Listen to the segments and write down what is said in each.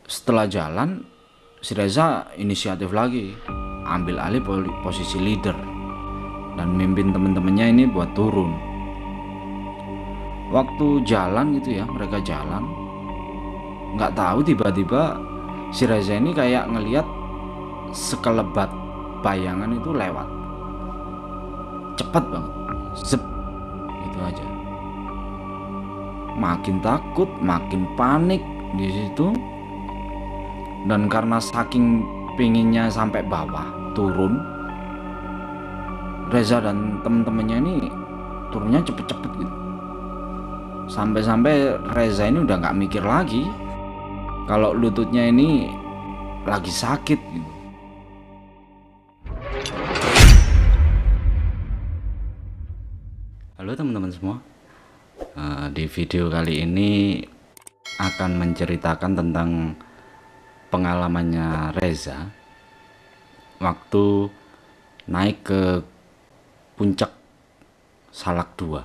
Setelah jalan, si Reza inisiatif lagi, ambil alih posisi leader dan mimpin temen-temennya ini buat turun. Waktu jalan gitu ya, mereka jalan, nggak tahu tiba-tiba si Reza ini kayak ngelihat sekelebat bayangan itu lewat, cepet banget, zep, gitu aja. Makin takut, makin panik di situ. Dan karena saking pinginnya sampai bawah turun, Reza dan temen-temennya ini turunnya cepet-cepet gitu. Sampai-sampai Reza ini udah nggak mikir lagi kalau lututnya ini lagi sakit gitu. Halo teman-teman semua. Di video kali ini akan menceritakan tentang pengalamannya Reza waktu naik ke puncak Salak 2.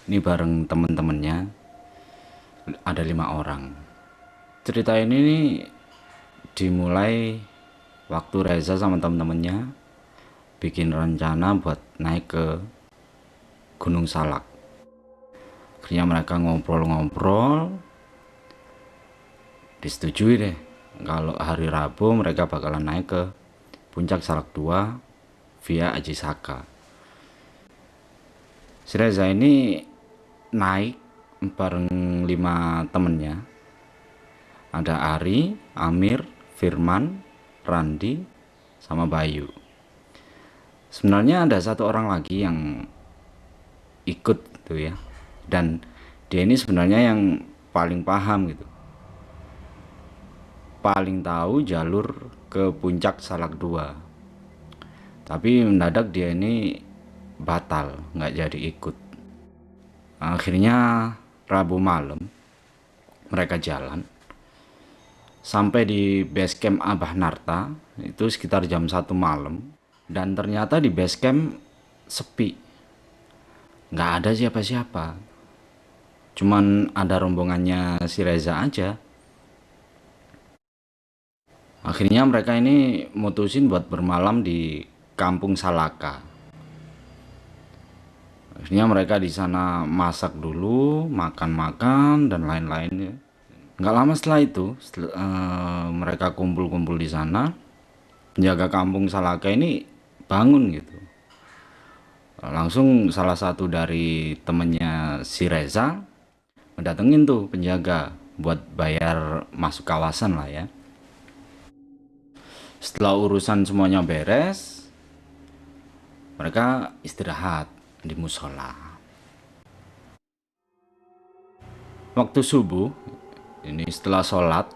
Ini bareng temen-temennya, ada 5 orang. Cerita ini nih dimulai waktu Reza sama temen-temennya bikin rencana buat naik ke Gunung Salak. Akhirnya mereka ngobrol-ngobrol, disetujui deh kalau hari Rabu mereka bakalan naik ke puncak Salak 2 via Aji Saka. Si Reza ini naik bareng 5 temennya, ada Ari, Amir, Firman, Randi, sama Bayu. Sebenarnya ada satu orang lagi yang ikut tuh ya, dan dia ini sebenarnya yang paling paham gitu, paling tahu jalur ke puncak Salak 2. Tapi mendadak dia ini batal, nggak jadi ikut. Akhirnya Rabu malam mereka jalan sampai di base camp Abah Narta itu sekitar jam 1 malam, dan ternyata di base camp sepi, nggak ada siapa-siapa, cuman ada rombongannya si Reza aja. Akhirnya mereka ini mutusin buat bermalam di Kampung Salaka. Akhirnya mereka di sana masak dulu, makan-makan dan lain-lainnya. Nggak lama setelah itu, mereka kumpul-kumpul di sana. Penjaga Kampung Salaka ini bangun gitu. Langsung salah satu dari temennya si Reza mendatengin tuh penjaga buat bayar masuk kawasan lah ya. Setelah urusan semuanya beres, mereka istirahat di musola. Waktu subuh, ini setelah sholat,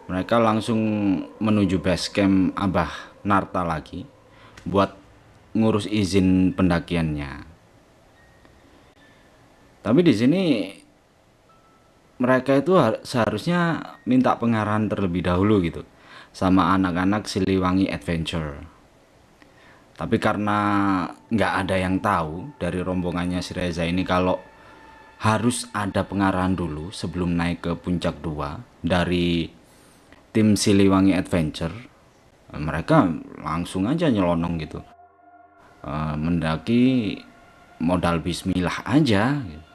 mereka langsung menuju base camp Abah Narta lagi buat ngurus izin pendakiannya. Tapi di sini mereka itu seharusnya minta pengarahan terlebih dahulu gitu sama anak-anak Siliwangi Adventure. Tapi karena nggak ada yang tahu dari rombongannya si Reza ini kalau harus ada pengarahan dulu sebelum naik ke puncak 2 dari tim Siliwangi Adventure, mereka langsung aja nyelonong gitu, mendaki modal bismillah aja gitu.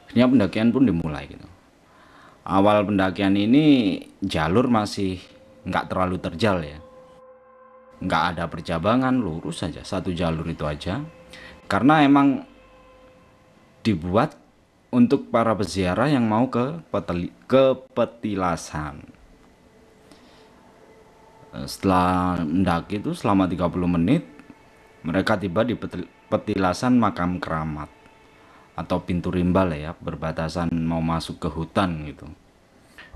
Akhirnya pendakian pun dimulai gitu. Awal pendakian ini jalur masih nggak terlalu terjal ya, nggak ada percabangan, lurus saja satu jalur itu aja, karena emang dibuat untuk para peziarah yang mau ke Petilasan. Setelah mendaki itu selama 30 menit mereka tiba di Petilasan Makam Keramat atau pintu rimbal ya, berbatasan mau masuk ke hutan gitu.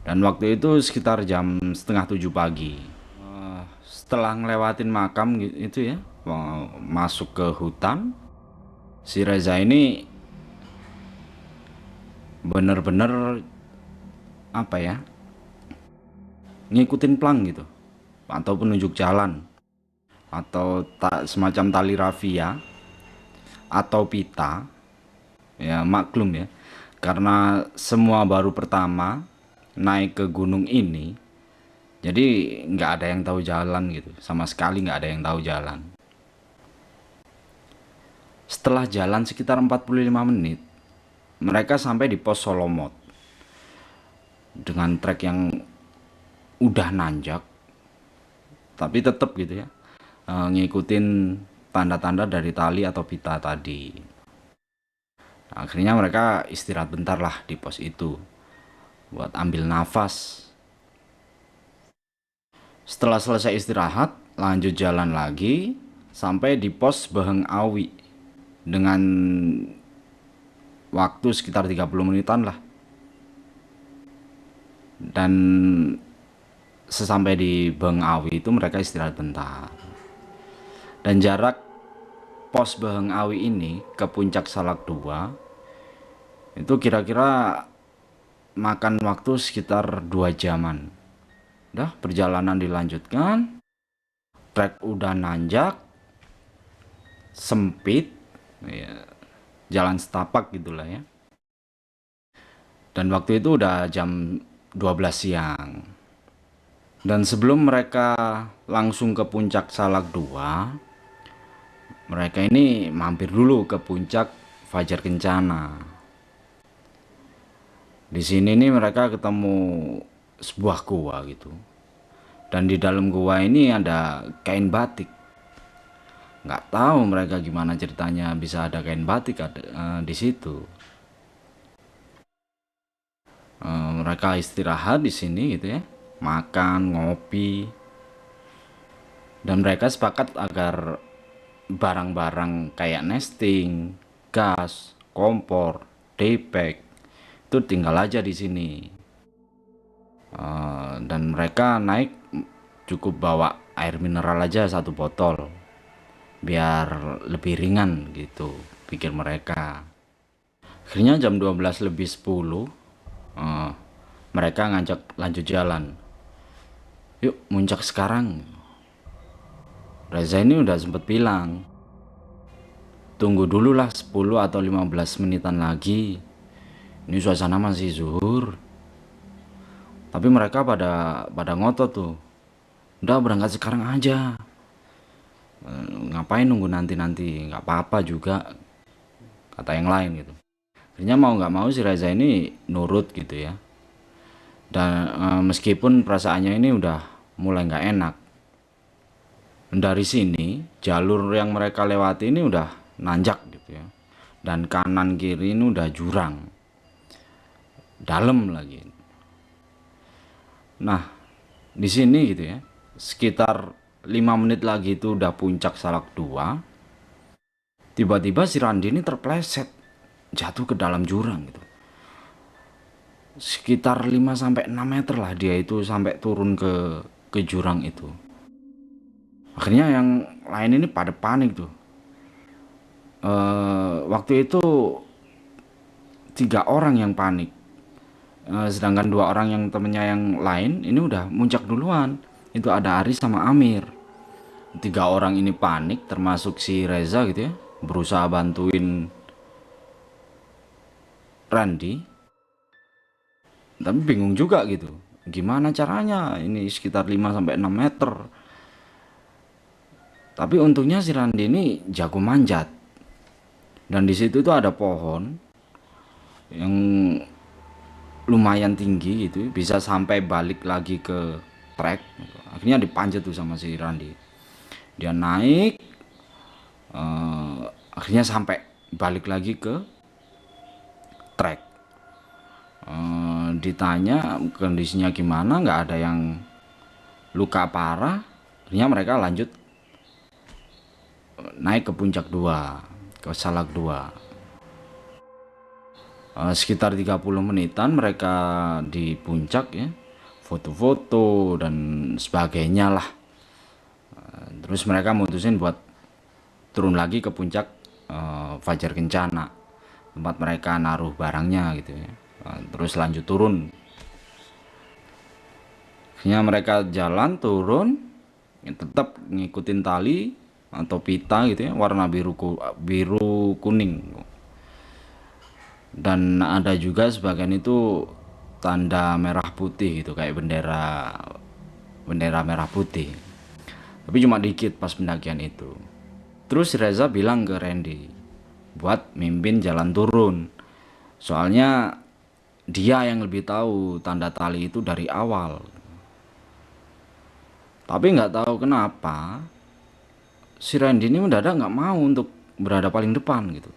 Dan waktu itu sekitar jam setengah 7 pagi. Setelah ngelewatin makam gitu ya, masuk ke hutan, si Reza ini bener-bener apa ya, ngikutin plang gitu atau penunjuk jalan atau semacam tali rafia atau pita ya, maklum ya, karena semua baru pertama naik ke gunung ini, jadi nggak ada yang tahu jalan gitu, sama sekali nggak ada yang tahu jalan. Setelah jalan sekitar 45 menit, mereka sampai di pos Solomot dengan trek yang udah nanjak, tapi tetap gitu ya, ngikutin tanda-tanda dari tali atau pita tadi. Akhirnya mereka istirahat bentar lah di pos itu buat ambil nafas. Setelah selesai istirahat, lanjut jalan lagi sampai di pos Beheng Awi dengan waktu sekitar 30 menitan lah. Dan sesampai di Beheng Awi itu mereka istirahat bentar. Dan jarak pos Beheng Awi ini ke puncak Salak 2 itu kira-kira makan waktu sekitar 2 jaman. Udah, perjalanan dilanjutkan, trek udah nanjak, sempit ya, jalan setapak gitulah ya. Dan waktu itu udah jam 12 siang. Dan sebelum mereka langsung ke puncak Salak 2, mereka ini mampir dulu ke puncak Fajar Kencana. Di sini nih mereka ketemu sebuah gua gitu. Dan di dalam gua ini ada kain batik. Nggak tahu mereka gimana ceritanya bisa ada kain batik di situ. Mereka istirahat di sini gitu ya, makan, ngopi. Dan mereka sepakat agar barang-barang kayak nesting, gas, kompor, daypack itu tinggal aja di sini. Dan mereka naik cukup bawa air mineral aja 1 botol biar lebih ringan gitu pikir mereka. Akhirnya jam 12:10 mereka ngajak lanjut jalan. Yuk muncak sekarang. Reza ini udah sempet bilang, tunggu dulu lah 10 atau 15 menitan lagi, ini suasana masih zuhur. Tapi mereka pada ngotot tuh, udah berangkat sekarang aja, ngapain nunggu nanti, nggak apa-apa juga, kata yang lain gitu. Akhirnya mau nggak mau si Reza ini nurut gitu ya. Dan meskipun perasaannya ini udah mulai nggak enak. Dari sini jalur yang mereka lewati ini udah nanjak gitu ya, dan kanan kiri ini udah jurang dalam lagi. Nah di sini gitu ya, sekitar 5 menit lagi itu udah puncak Salak 2, tiba-tiba si Randi ini terpleset jatuh ke dalam jurang gitu. Sekitar 5-6 meter lah dia itu sampai turun ke jurang itu. Akhirnya yang lain ini pada panik tuh. Waktu itu 3 orang yang panik, sedangkan 2 orang yang temennya yang lain ini udah muncak duluan. Itu ada Aris sama Amir. 3 orang ini panik termasuk si Reza gitu ya, berusaha bantuin Randi, tapi bingung juga gitu gimana caranya, ini sekitar 5-6 meter. Tapi untungnya si Randi ini jago manjat, dan di situ tuh ada pohon yang lumayan tinggi gitu, bisa sampai balik lagi ke trek. Akhirnya dipanjat tuh sama si Randi, dia naik, akhirnya sampai balik lagi ke trek. Ditanya kondisinya gimana, nggak ada yang luka parah. Akhirnya mereka lanjut naik ke puncak 2, ke Salak 2. Sekitar 30 menitan mereka di puncak ya, foto-foto dan sebagainya lah. Terus mereka mutusin buat turun lagi ke puncak Fajar Kencana, tempat mereka naruh barangnya gitu ya. Terus lanjut turun. Akhirnya mereka jalan turun, tetap ngikutin tali atau pita gitu ya, warna biru kuning. Dan ada juga sebagian itu tanda merah putih gitu, kayak bendera bendera merah putih. Tapi cuma dikit pas pendakian itu. Terus Reza bilang ke Randy buat mimpin jalan turun. Soalnya dia yang lebih tahu tanda tali itu dari awal. Tapi nggak tahu kenapa si Randy ini mendadak nggak mau untuk berada paling depan gitu.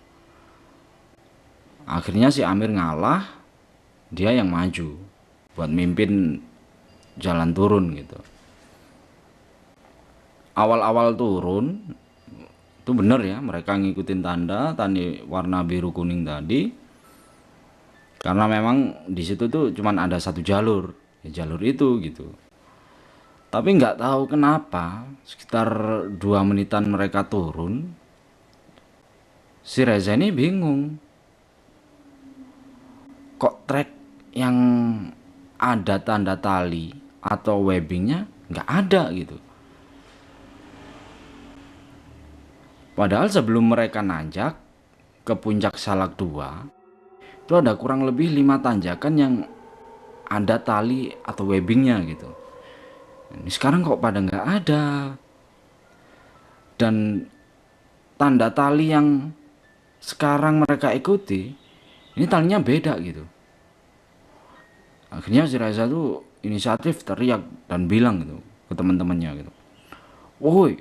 Akhirnya si Amir ngalah, dia yang maju buat mimpin jalan turun gitu. Awal-awal turun itu bener ya, mereka ngikutin tanda warna biru kuning tadi, karena memang di situ tuh cuman ada satu jalur, ya jalur itu gitu. Tapi nggak tahu kenapa sekitar 2 menitan mereka turun, si Reza ini bingung, kok trek yang ada tanda tali atau webbingnya nggak ada gitu. Padahal sebelum mereka nanjak ke puncak Salak 2 itu ada kurang lebih 5 tanjakan yang ada tali atau webbingnya gitu. Ini sekarang kok pada nggak ada. Dan tanda tali yang sekarang mereka ikuti, ini talinya beda gitu. Akhirnya si Reza tuh inisiatif teriak dan bilang gitu ke teman-temannya gitu, "Woi,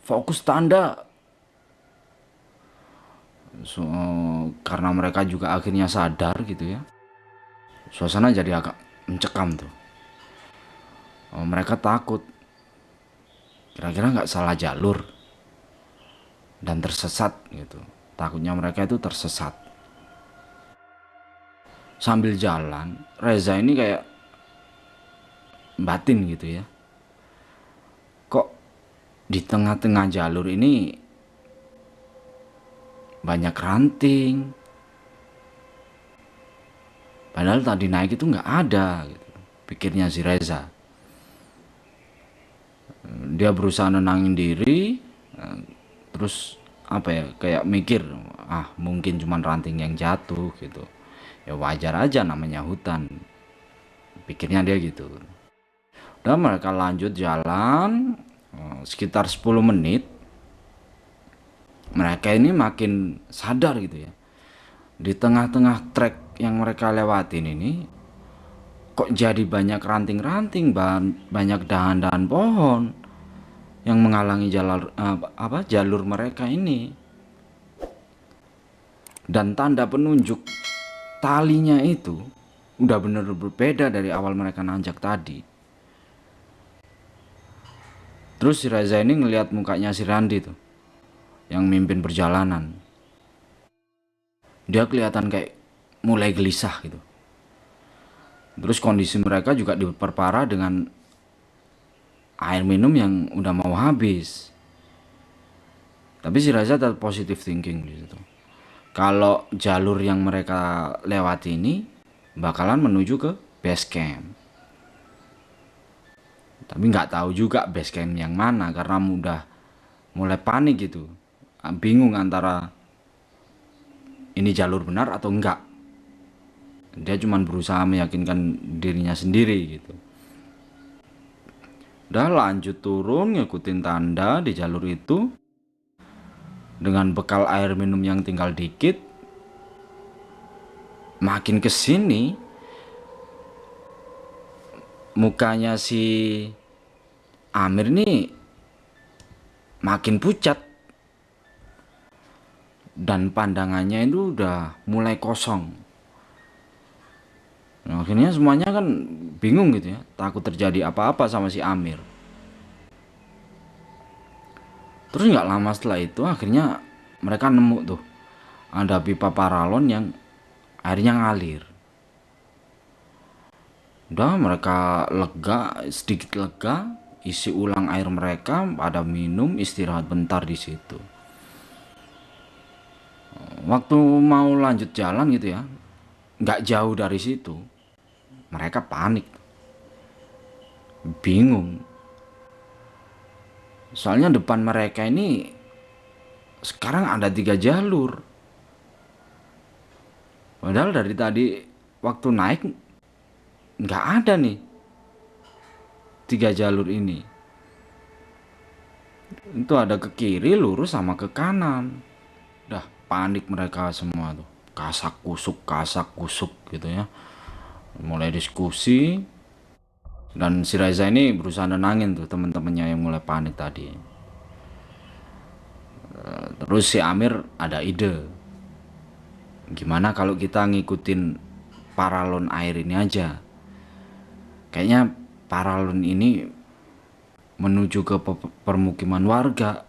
fokus tanda." So, karena mereka juga akhirnya sadar gitu ya, suasana jadi agak mencekam tuh. Mereka takut kira-kira nggak salah jalur dan tersesat gitu. Takutnya mereka itu tersesat. Sambil jalan, Reza ini kayak batin gitu ya, kok di tengah-tengah jalur ini banyak ranting, padahal tadi naik itu nggak ada gitu, pikirnya si Reza. Dia berusaha nenangin diri, terus apa ya, kayak mikir, mungkin cuman ranting yang jatuh gitu, ya wajar aja namanya hutan, pikirnya dia gitu. Udah mereka lanjut jalan sekitar 10 menit. Mereka ini makin sadar gitu ya, di tengah-tengah trek yang mereka lewatin ini kok jadi banyak ranting-ranting, banyak dahan-dahan pohon yang menghalangi jalur mereka ini. Dan tanda penunjuk talinya itu udah bener berbeda dari awal mereka nanjak tadi. Terus si Reza ini ngelihat mukanya si Randy tuh yang mimpin perjalanan. Dia kelihatan kayak mulai gelisah gitu. Terus kondisi mereka juga diperparah dengan air minum yang udah mau habis. Tapi si Reza tetap positive thinking di situ. Kalau jalur yang mereka lewati ini bakalan menuju ke base camp. Tapi nggak tahu juga base camp yang mana karena udah mulai panik gitu. Bingung antara ini jalur benar atau enggak. Dia cuma berusaha meyakinkan dirinya sendiri gitu. Udah lanjut turun ngikutin tanda di jalur itu. Dengan bekal air minum yang tinggal dikit. Makin kesini mukanya si Amir nih makin pucat. Dan pandangannya itu udah mulai kosong. Nah, akhirnya semuanya kan bingung gitu ya, takut terjadi apa-apa sama si Amir. Terus nggak lama setelah itu akhirnya mereka nemu tuh ada pipa paralon yang airnya ngalir. Udah mereka lega, sedikit lega, isi ulang air mereka, pada minum, istirahat bentar di situ. Waktu mau lanjut jalan gitu ya, nggak jauh dari situ, mereka panik, bingung. Soalnya depan mereka ini sekarang ada 3 jalur. Padahal dari tadi waktu naik nggak ada nih 3 jalur ini. Itu ada ke kiri, lurus, sama ke kanan. Dah panik mereka semua tuh. Kasak kusuk gitu ya. Mulai diskusi. Dan si Reza ini berusaha nenangin tuh temen-temennya yang mulai panik tadi. Terus si Amir ada ide. Gimana kalau kita ngikutin paralon air ini aja? Kayaknya paralon ini menuju ke permukiman warga.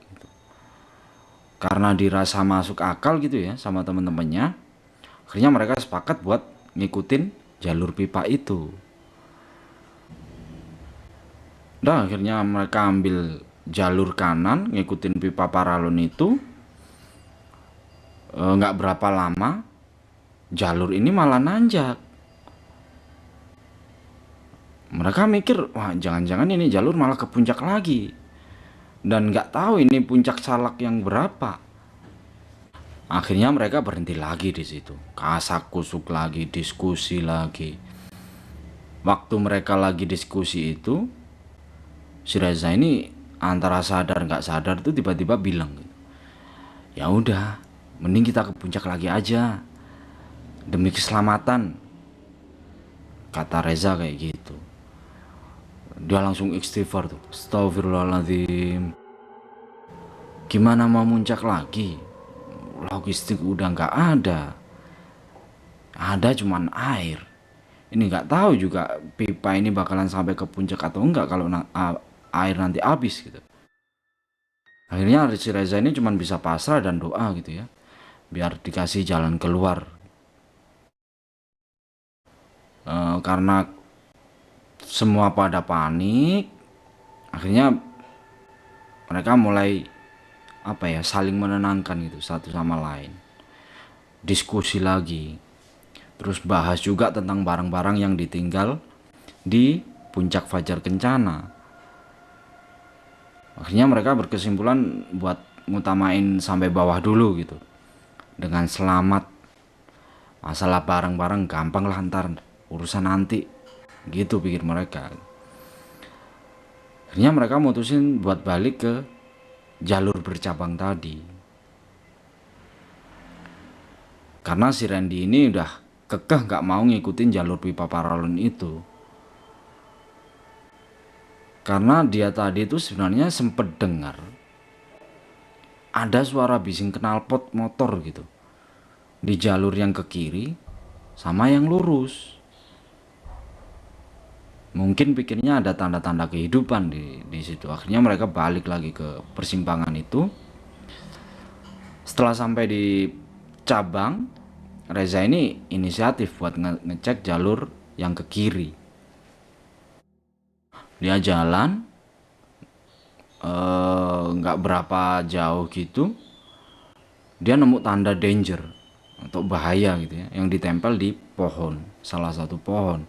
Karena dirasa masuk akal gitu ya sama temen-temennya. Akhirnya mereka sepakat buat ngikutin jalur pipa itu. Dan akhirnya mereka ambil jalur kanan ngikutin pipa paralon itu. Nggak berapa lama jalur ini malah nanjak. Mereka mikir, wah jangan-jangan ini jalur malah ke puncak lagi. Dan nggak tahu ini puncak Salak yang berapa. Akhirnya mereka berhenti lagi di situ. Kasak kusuk lagi, diskusi lagi. Waktu mereka lagi diskusi itu, si Reza ini antara sadar nggak sadar tuh tiba-tiba bilang, ya udah, mending kita ke puncak lagi aja demi keselamatan, kata Reza kayak gitu. Dia langsung istighfar tuh, astagfirullahaladzim, gimana mau muncak lagi, logistik udah nggak ada cuman air. Ini nggak tahu juga pipa ini bakalan sampai ke puncak atau enggak kalau air nanti habis gitu. Akhirnya si Reza ini cuman bisa pasrah dan doa gitu ya, biar dikasih jalan keluar. Karena semua pada panik, akhirnya mereka mulai saling menenangkan gitu satu sama lain, diskusi lagi, terus bahas juga tentang barang-barang yang ditinggal di puncak Fajar Kencana. Akhirnya mereka berkesimpulan buat ngutamain sampai bawah dulu gitu, dengan selamat. Masalah barang-barang gampang lah, ntar urusan nanti, gitu pikir mereka. Akhirnya mereka mutusin buat balik ke jalur bercabang tadi. Karena si Randy ini udah kekeh gak mau ngikutin jalur pipa paralon itu. Karena dia tadi itu sebenarnya sempet dengar ada suara bising knalpot motor gitu di jalur yang ke kiri sama yang lurus. Mungkin pikirnya ada tanda-tanda kehidupan di situ. Akhirnya mereka balik lagi ke persimpangan itu. Setelah sampai di cabang, Reza ini inisiatif buat ngecek jalur yang ke kiri. Dia jalan nggak berapa jauh gitu, dia nemu tanda danger atau bahaya gitu ya, yang ditempel di pohon, salah satu pohon.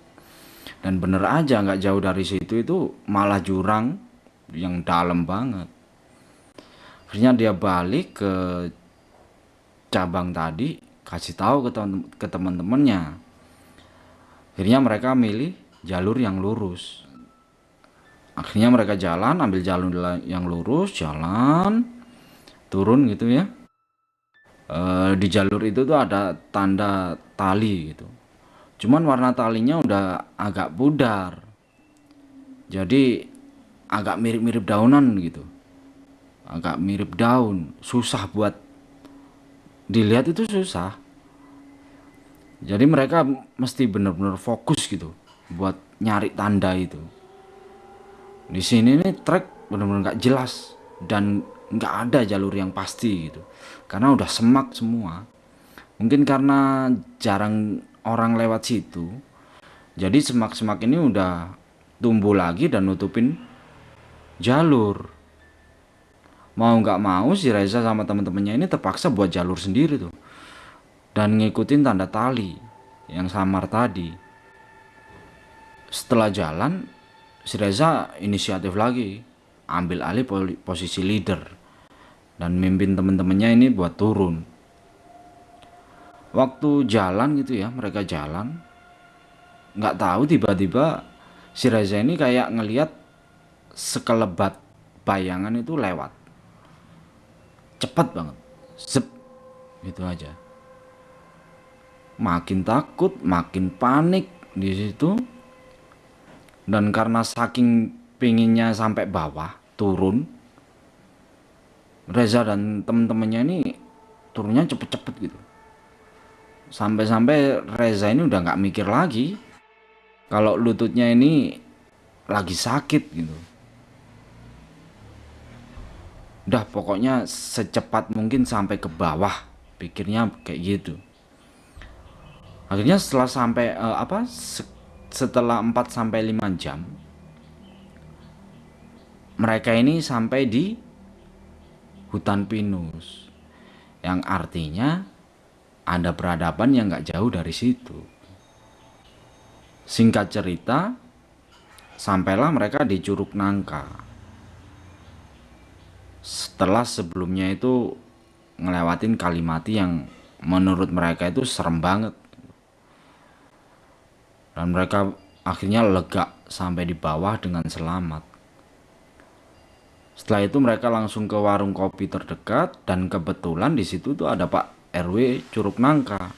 Dan bener aja nggak jauh dari situ itu malah jurang yang dalam banget. Akhirnya dia balik ke cabang tadi, kasih tahu ke teman-temannya. Akhirnya mereka milih jalur yang lurus. Akhirnya mereka jalan, ambil jalur yang lurus, jalan turun gitu ya. Di jalur itu tuh ada tanda tali gitu. Cuman warna talinya udah agak pudar, jadi agak mirip-mirip daunan gitu, agak mirip daun, susah buat dilihat, itu susah. Jadi mereka mesti bener-bener fokus gitu buat nyari tanda itu. Di sini nih trek bener-bener nggak jelas dan nggak ada jalur yang pasti gitu, karena udah semak semua. Mungkin karena jarang orang lewat situ, jadi semak-semak ini udah tumbuh lagi dan nutupin jalur. Mau nggak mau si Reza sama temen-temennya ini terpaksa buat jalur sendiri tuh, dan ngikutin tanda tali yang samar tadi. Setelah jalan, si Reza inisiatif lagi, ambil alih posisi leader dan mimpin temen-temennya ini buat turun. Waktu jalan gitu ya, mereka jalan, nggak tahu tiba-tiba si Reza ini kayak ngelihat sekelebat bayangan itu lewat cepet banget, zep, gitu aja. Makin takut, makin panik di situ. Dan karena saking pinginnya sampai bawah turun, Reza dan temen-temennya ini turunnya cepet-cepet gitu. Sampai-sampai Reza ini udah nggak mikir lagi kalau lututnya ini lagi sakit gitu. Udah pokoknya secepat mungkin sampai ke bawah, pikirnya kayak gitu. Akhirnya setelah sampai setelah 4 sampai 5 jam mereka ini sampai di hutan pinus, yang artinya ada peradaban yang nggak jauh dari situ. Singkat cerita, sampailah mereka di Curug Nangka. Setelah sebelumnya itu ngelewatin Kalimati yang menurut mereka itu serem banget. Dan mereka akhirnya lega sampai di bawah dengan selamat. Setelah itu mereka langsung ke warung kopi terdekat dan kebetulan di situ tuh ada Pak RW Curug Nangka.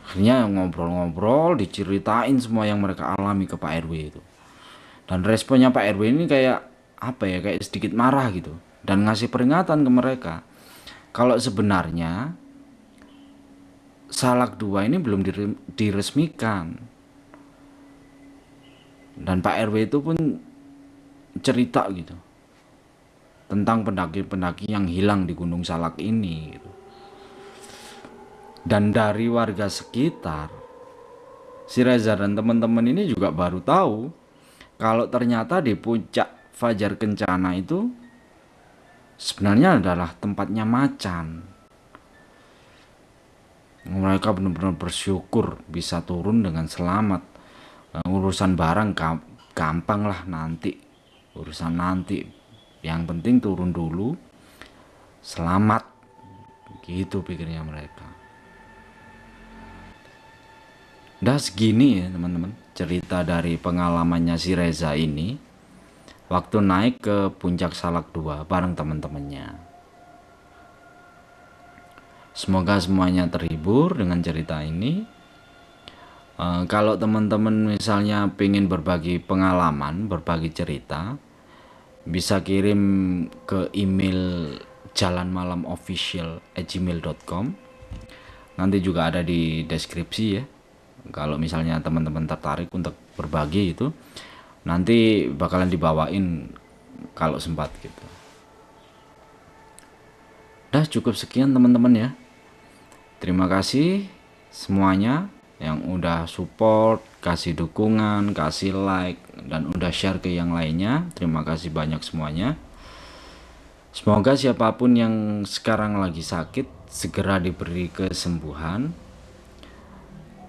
Akhirnya ngobrol-ngobrol, diceritain semua yang mereka alami ke Pak RW itu. Dan responnya Pak RW ini kayak apa ya, kayak sedikit marah gitu dan ngasih peringatan ke mereka kalau sebenarnya Salak 2 ini belum diresmikan. Dan Pak RW itu pun cerita gitu tentang pendaki-pendaki yang hilang di Gunung Salak ini gitu. Dan dari warga sekitar, si Reza dan teman-teman ini juga baru tahu kalau ternyata di puncak Fajar Kencana itu sebenarnya adalah tempatnya macan. Mereka benar-benar bersyukur bisa turun dengan selamat. Urusan barang gampang lah nanti, urusan nanti, yang penting turun dulu selamat, gitu pikirnya mereka. Udah segini ya teman-teman cerita dari pengalamannya si Reza ini waktu naik ke puncak Salak 2 bareng teman-temannya. Semoga semuanya terhibur dengan cerita ini. Kalau teman-teman misalnya pengen berbagi pengalaman, berbagi cerita, bisa kirim ke email jalanmalamofficial@gmail.com. Nanti juga ada di deskripsi ya. Kalau misalnya teman-teman tertarik untuk berbagi itu, nanti bakalan dibawain kalau sempat gitu. Udah cukup sekian teman-teman ya. Terima kasih semuanya yang udah support, kasih dukungan, kasih like, dan udah share ke yang lainnya. Terima kasih banyak semuanya. Semoga siapapun yang sekarang lagi sakit segera diberi kesembuhan.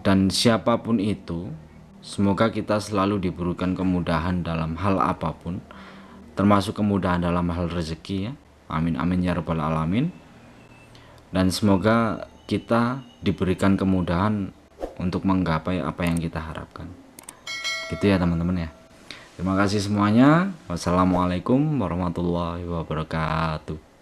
Dan siapapun itu, semoga kita selalu diberikan kemudahan dalam hal apapun, termasuk kemudahan dalam hal rezeki ya. Amin amin ya rabbal alamin. Dan semoga kita diberikan kemudahan untuk menggapai apa yang kita harapkan. Gitu ya teman-teman ya. Terima kasih semuanya. Wassalamualaikum warahmatullahi wabarakatuh.